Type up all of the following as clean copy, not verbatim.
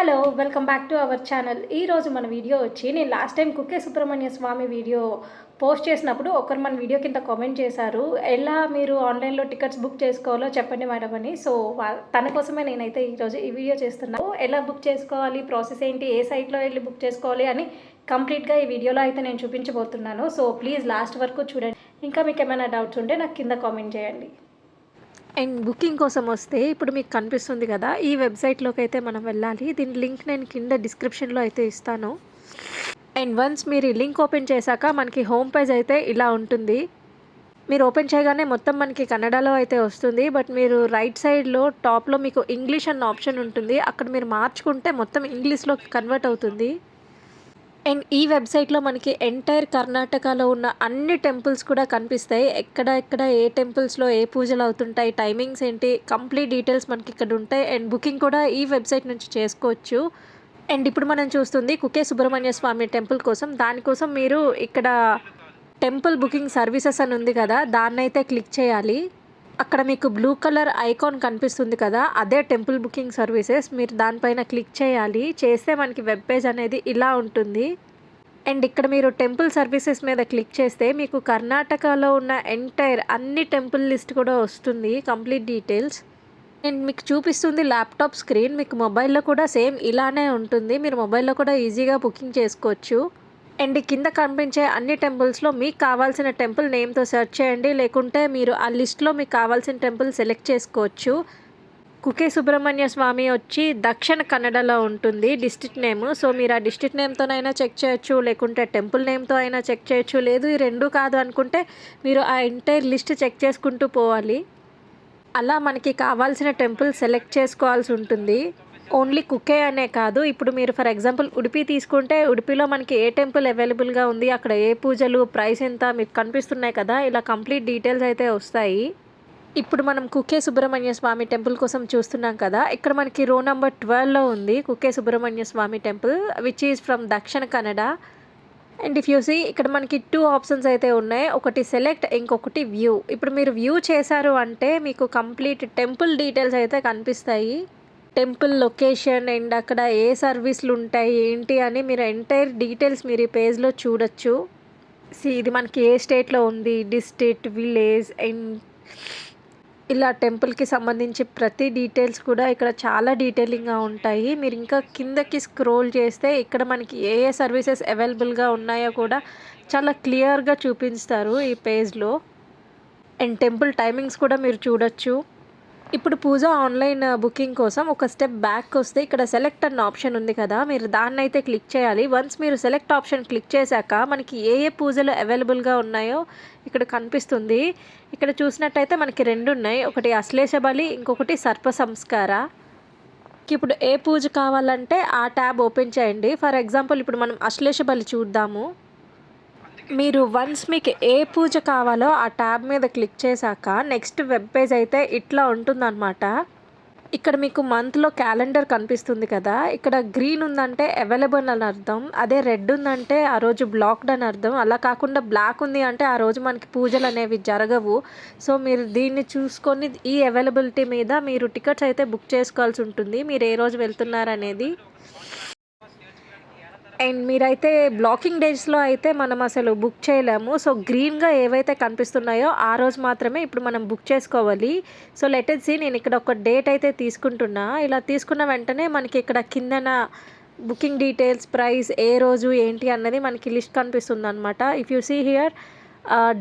Hello welcome back to our channel. ఈరోజు మన video వచ్చి నేను లాస్ట్ టైం కుక్కే సుబ్రహ్మణ్య స్వామి వీడియో పోస్ట్ చేసినప్పుడు ఒకరు మన వీడియో కింద కామెంట్ చేశారు, ఎలా మీరు ఆన్లైన్లో టికెట్స్ బుక్ చేసుకోవాలో చెప్పండి మేడం అని. సో తన కోసమే నేనైతే ఈరోజు ఈ వీడియో చేస్తున్నాను. ఎలా బుక్ చేసుకోవాలి, ప్రాసెస్ ఏంటి, ఏ సైట్లో వెళ్ళి బుక్ చేసుకోవాలి అని కంప్లీట్గా ఈ వీడియోలో అయితే నేను చూపించబోతున్నాను. సో ప్లీజ్ లాస్ట్ వరకు చూడండి. ఇంకా మీకు ఏమైనా డౌట్స్ ఉంటే నాకు కింద కామెంట్ చేయండి. అండ్ బుకింగ్ కోసం వస్తే ఇప్పుడు మీకు కనిపిస్తుంది కదా, ఈ వెబ్సైట్లోకి అయితే మనం వెళ్ళాలి. దీని లింక్ నేను కింద డిస్క్రిప్షన్లో అయితే ఇస్తాను. అండ్ వన్స్ మీరు ఈ లింక్ ఓపెన్ చేశాక మనకి హోమ్ పేజ్ అయితే ఇలా ఉంటుంది. మీరు ఓపెన్ చేయగానే మొత్తం మనకి కన్నడలో అయితే వస్తుంది. బట్ మీరు రైట్ సైడ్లో టాప్లో మీకు ఇంగ్లీష్ అన్న ఆప్షన్ ఉంటుంది. అక్కడ మీరు మార్చుకుంటే మొత్తం ఇంగ్లీష్లోకి కన్వర్ట్ అవుతుంది. అండ్ ఈ వెబ్సైట్లో మనకి ఎంటైర్ కర్ణాటకలో ఉన్న అన్ని టెంపుల్స్ కూడా కనిపిస్తాయి. ఎక్కడ ఏ టెంపుల్స్లో ఏ పూజలు అవుతుంటాయి, టైమింగ్స్ ఏంటి, కంప్లీట్ డీటెయిల్స్ మనకి ఇక్కడ ఉంటాయి. అండ్ బుకింగ్ కూడా ఈ వెబ్సైట్ నుంచి చేసుకోవచ్చు. అండ్ ఇప్పుడు మనం చూస్తుంది కుకే సుబ్రహ్మణ్య స్వామి టెంపుల్ కోసం. దానికోసం మీరు ఇక్కడ టెంపుల్ బుకింగ్ సర్వీసెస్ అని ఉంది కదా, దాన్ని అయితే క్లిక్ చేయాలి. అక్కడ మీకు బ్లూ కలర్ ఐకాన్ కనిపిస్తుంది కదా, అదే టెంపుల్ బుకింగ్ సర్వీసెస్. మీరు దానిపైన క్లిక్ చేయాలి. చేస్తే మనకి వెబ్ పేజ్ అనేది ఇలా ఉంటుంది. అండ్ ఇక్కడ మీరు టెంపుల్ సర్వీసెస్ మీద క్లిక్ చేస్తే మీకు కర్ణాటకలో ఉన్న ఎంటైర్ అన్ని టెంపుల్ లిస్ట్ కూడా వస్తుంది, కంప్లీట్ డీటెయిల్స్. అండ్ మీకు చూపిస్తుంది ల్యాప్టాప్ స్క్రీన్. మీకు మొబైల్లో కూడా సేమ్ ఇలానే ఉంటుంది. మీరు మొబైల్లో కూడా ఈజీగా బుకింగ్ చేసుకోవచ్చు. అండ్ కింద కనిపించే అన్ని టెంపుల్స్లో మీకు కావాల్సిన టెంపుల్ నేమ్తో సెర్చ్ చేయండి. లేకుంటే మీరు ఆ లిస్ట్లో మీకు కావాల్సిన టెంపుల్ సెలెక్ట్ చేసుకోవచ్చు. కుకే సుబ్రహ్మణ్య స్వామి వచ్చి దక్షిణ కన్నడలో ఉంటుంది డిస్ట్రిక్ట్ నేమ్. సో మీరు ఆ డిస్ట్రిక్ట్ నేమ్తోనైనా చెక్ చేయొచ్చు, లేకుంటే టెంపుల్ నేమ్తో అయినా చెక్ చేయొచ్చు. లేదు ఈ రెండు కాదు అనుకుంటే మీరు ఆ ఎంటైర్ లిస్ట్ చెక్ చేసుకుంటూ పోవాలి. అలా మనకి కావాల్సిన టెంపుల్ సెలెక్ట్ చేసుకోవాల్సి ఉంటుంది. ఓన్లీ కుకే అనే కాదు, ఇప్పుడు మీరు ఫర్ ఎగ్జాంపుల్ ఉడిపి తీసుకుంటే ఉడిపిలో మనకి ఏ టెంపుల్ అవైలబుల్గా ఉంది, అక్కడ ఏ పూజలు, ప్రైస్ ఎంత మీకు కనిపిస్తున్నాయి కదా, ఇలా కంప్లీట్ డీటెయిల్స్ అయితే వస్తాయి. ఇప్పుడు మనం కుకే సుబ్రహ్మణ్య స్వామి టెంపుల్ కోసం చూస్తున్నాం కదా, ఇక్కడ మనకి రో నెంబర్ 12లో ఉంది Kukke Subrahmanya Swami temple which is from Dakshina Kannada. And if you see ఇక్కడ మనకి 2 ఆప్షన్స్ అయితే ఉన్నాయి. ఒకటి సెలెక్ట్, ఇంకొకటి వ్యూ. ఇప్పుడు మీరు వ్యూ చేశారు అంటే మీకు కంప్లీట్ టెంపుల్ డీటెయిల్స్ అయితే కనిపిస్తాయి. టెంపుల్ లొకేషన్ అండ్ అక్కడ ఏ సర్వీసులు ఉంటాయి ఏంటి అని మీరు ఎంటైర్ డీటెయిల్స్ మీరు ఈ పేజ్లో చూడొచ్చు. ఇది మనకి ఏ స్టేట్లో ఉంది, డిస్ట్రిక్ట్, విలేజ్ అండ్ ఇలా టెంపుల్కి సంబంధించి ప్రతి డీటెయిల్స్ కూడా ఇక్కడ చాలా డీటెయిలింగ్గా ఉంటాయి. మీరు ఇంకా కిందకి స్క్రోల్ చేస్తే ఇక్కడ మనకి ఏ ఏ సర్వీసెస్ అవైలబుల్గా ఉన్నాయో కూడా చాలా క్లియర్గా చూపిస్తారు ఈ పేజ్లో. అండ్ టెంపుల్ టైమింగ్స్ కూడా మీరు చూడొచ్చు. ఇప్పుడు పూజ ఆన్లైన్ బుకింగ్ కోసం ఒక స్టెప్ బ్యాక్ వస్తే ఇక్కడ సెలెక్ట్ అన్న ఆప్షన్ ఉంది కదా, మీరు దాన్ని అయితే క్లిక్ చేయాలి. వన్స్ మీరు సెలెక్ట్ ఆప్షన్ క్లిక్ చేశాక మనకి ఏ ఏ పూజలు అవైలబుల్గా ఉన్నాయో ఇక్కడ కనిపిస్తుంది. ఇక్కడ చూసినట్టయితే మనకి 2 ఉన్నాయి, ఒకటి అశ్లేష బలి, ఇంకొకటి సర్ప సంస్కార. ఇప్పుడు ఏ పూజ కావాలంటే ఆ ట్యాబ్ ఓపెన్ చేయండి. ఫర్ ఎగ్జాంపుల్ ఇప్పుడు మనం అశ్లేష బలి చూద్దాము. మీరు వన్స్ మీకు ఏ పూజ కావాలో ఆ ట్యాబ్ మీద క్లిక్ చేశాక నెక్స్ట్ వెబ్ పేజ్ అయితే ఇట్లా ఉంటుందన్నమాట. ఇక్కడ మీకు మంత్లో క్యాలెండర్ కనిపిస్తుంది కదా, ఇక్కడ గ్రీన్ ఉందంటే అవైలబుల్ అని అర్థం, అదే రెడ్ ఉందంటే ఆ రోజు బ్లాక్డ్ అని అర్థం. అలా కాకుండా బ్లాక్ ఉంది అంటే ఆ రోజు మనకి పూజలు అనేవి జరగవు. సో మీరు దీన్ని చూసుకొని ఈ అవైలబిలిటీ మీద మీరు టికెట్స్ అయితే బుక్ చేసుకోవాల్సి ఉంటుంది, మీరు ఏ రోజు వెళ్తున్నారనేది. అండ్ మీరైతే బ్లాకింగ్ డేస్లో అయితే మనం అసలు బుక్ చేయలేము. సో గ్రీన్గా ఏవైతే కనిపిస్తున్నాయో ఆ రోజు మాత్రమే ఇప్పుడు మనం బుక్ చేసుకోవాలి. సో లెట్ సీ, నేను ఇక్కడ ఒక డేట్ అయితే తీసుకుంటున్నా. ఇలా తీసుకున్న వెంటనే మనకి ఇక్కడ కిందన బుకింగ్ డీటెయిల్స్, ప్రైస్, ఏ రోజు ఏంటి అన్నది మనకి లిస్ట్ కనిపిస్తుంది అనమాట. If you see here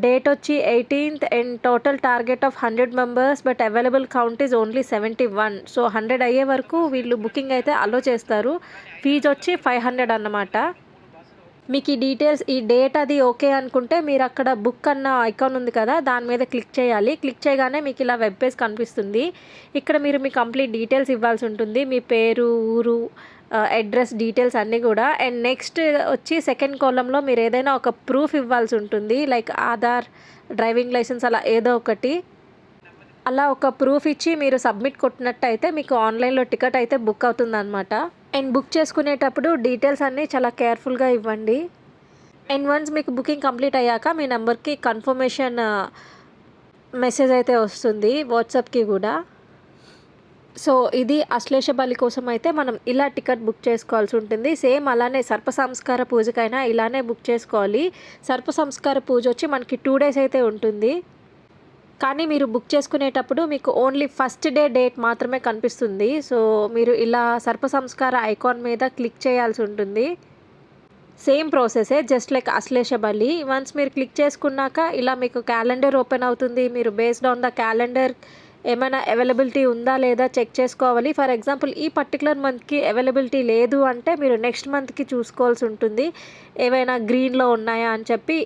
date వచ్చి 18th and total target of 100 members but available count is only 71. So 100 అయ్యే వరకు వీళ్ళు బుకింగ్ అయితే అలో చేస్తారు. ఫీజు వచ్చి 500 అన్నమాట. మీకు ఈ డీటెయిల్స్, ఈ డేట్ అది ఓకే అనుకుంటే మీరు అక్కడ బుక్ అన్న ఐకాన్ ఉంది కదా, దాని మీద క్లిక్ చేయాలి. క్లిక్ చేయగానే మీకు ఇలా వెబ్ పేజ్ కనిపిస్తుంది. ఇక్కడ మీరు మీ కంప్లీట్ డీటెయిల్స్ ఇవ్వాల్సి ఉంటుంది, మీ పేరు, ఊరు, అడ్రస్ డీటెయిల్స్ అన్నీ కూడా. అండ్ నెక్స్ట్ వచ్చి సెకండ్ కాలంలో మీరు ఏదైనా ఒక ప్రూఫ్ ఇవ్వాల్సి ఉంటుంది, లైక్ ఆధార్, డ్రైవింగ్ లైసెన్స్, అలా ఏదో ఒకటి. అలా ఒక ప్రూఫ్ ఇచ్చి మీరు సబ్మిట్ కొట్టినట్టయితే మీకు ఆన్లైన్లో టికెట్ అయితే బుక్ అవుతుందన్నమాట. అండ్ బుక్ చేసుకునేటప్పుడు డీటెయిల్స్ అన్నీ చాలా కేర్ఫుల్గా ఇవ్వండి. అండ్ వన్స్ మీకు బుకింగ్ కంప్లీట్ అయ్యాక మీ నెంబర్కి కన్ఫర్మేషన్ మెసేజ్ అయితే వస్తుంది, వాట్సాప్కి కూడా. సో ఇది అశ్లేష బలి కోసం అయితే మనం ఇలా టికెట్ బుక్ చేసుకోవాల్సి ఉంటుంది. సేమ్ అలానే సర్ప సంస్కార పూజకైనా ఇలానే బుక్ చేసుకోవాలి. సర్ప సంస్కార పూజ వచ్చి మనకి 2 days అయితే ఉంటుంది. కానీ మీరు బుక్ చేసుకునేటప్పుడు మీకు ఓన్లీ ఫస్ట్ డే డేట్ మాత్రమే కనిపిస్తుంది. సో మీరు ఇలా సర్ప సంస్కార ఐకాన్ మీద క్లిక్ చేయాల్సి ఉంటుంది. సేమ్ ప్రాసెసే జస్ట్ లైక్ అశ్లేష బలి. వన్స్ మీరు క్లిక్ చేసుకున్నాక ఇలా మీకు క్యాలెండర్ ఓపెన్ అవుతుంది. మీరు బేస్డ్ ఆన్ ద క్యాలెండర్ ఏమైనా అవైలబిలిటీ ఉందా లేదా చెక్ చేసుకోవాలి. ఫర్ ఎగ్జాంపుల్ ఈ పర్టికులర్ మంత్కి అవైలబిలిటీ లేదు అంటే మీరు నెక్స్ట్ మంత్కి చూసుకోవాల్సి ఉంటుంది. ఏవైనా గ్రీన్లో ఉన్నాయా అని చెప్పి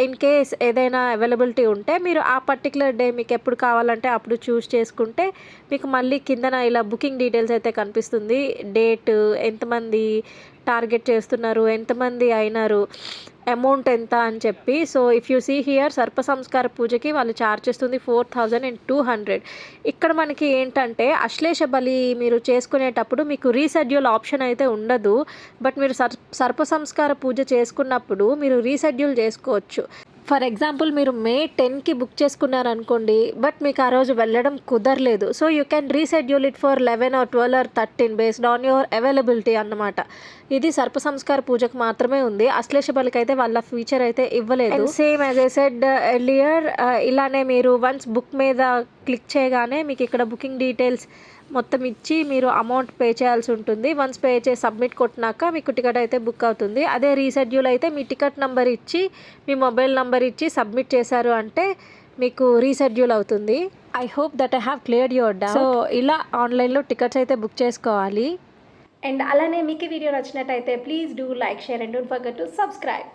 ఇన్ కేస్ ఏదైనా అవైలబిలిటీ ఉంటే మీరు ఆ పర్టికులర్ డే మీకు ఎప్పుడు కావాలంటే అప్పుడు చూస్ చేసుకుంటే మీకు మళ్ళీ కిందన ఇలా బుకింగ్ డీటెయిల్స్ అయితే కనిపిస్తుంది. డేట్, ఎంతమంది టార్గెట్ చేస్తున్నారు, ఎంతమంది అయినారు, అమౌంట్ ఎంత అని చెప్పి. So if you see here Sarpa Samskara పూజకి వాళ్ళు ఛార్జ్ చేస్తుంది 4200. ఇక్కడ మనకి ఏంటంటే అశ్లేష బలి మీరు చేసుకునేటప్పుడు మీకు రీషెడ్యూల్ ఆప్షన్ అయితే ఉండదు. బట్ మీరు సర్ప సంస్కార పూజ చేసుకున్నప్పుడు మీరు రీషెడ్యూల్ చేసుకోవచ్చు. ఫర్ ఎగ్జాంపుల్ మీరు May 10కి బుక్ చేసుకున్నారనుకోండి, బట్ మీకు ఆ రోజు వెళ్ళడం కుదరలేదు. So you can reschedule it for 11 or 12 or 13 based on your availability అన్నమాట. ఇది సర్ప సంస్కార పూజకు మాత్రమే ఉంది. అశ్లేష బలికి అయితే వాళ్ళ ఫీచర్ అయితే ఇవ్వలేదు. Same as I said earlier ఇలానే మీరు వన్స్ బుక్ మీద క్లిక్ చేయగానే మీకు ఇక్కడ బుకింగ్ డీటెయిల్స్ మొత్తం ఇచ్చి మీరు అమౌంట్ పే చేయాల్సి ఉంటుంది. వన్స్ పే చేసి సబ్మిట్ కొట్టినాక మీకు టికెట్ అయితే బుక్ అవుతుంది. అదే రీషెడ్యూల్ అయితే మీ టికెట్ నెంబర్ ఇచ్చి మీ మొబైల్ నెంబర్ ఇచ్చి సబ్మిట్ చేశారు అంటే మీకు రీషెడ్యూల్ అవుతుంది. I hope that I have cleared your doubt. So ఇలా ఆన్లైన్లో టికెట్స్ అయితే బుక్ చేసుకోవాలి. అండ్ అలానే మీకు ఈ వీడియో నచ్చినట్టయితే please do like, share and don't forget to subscribe.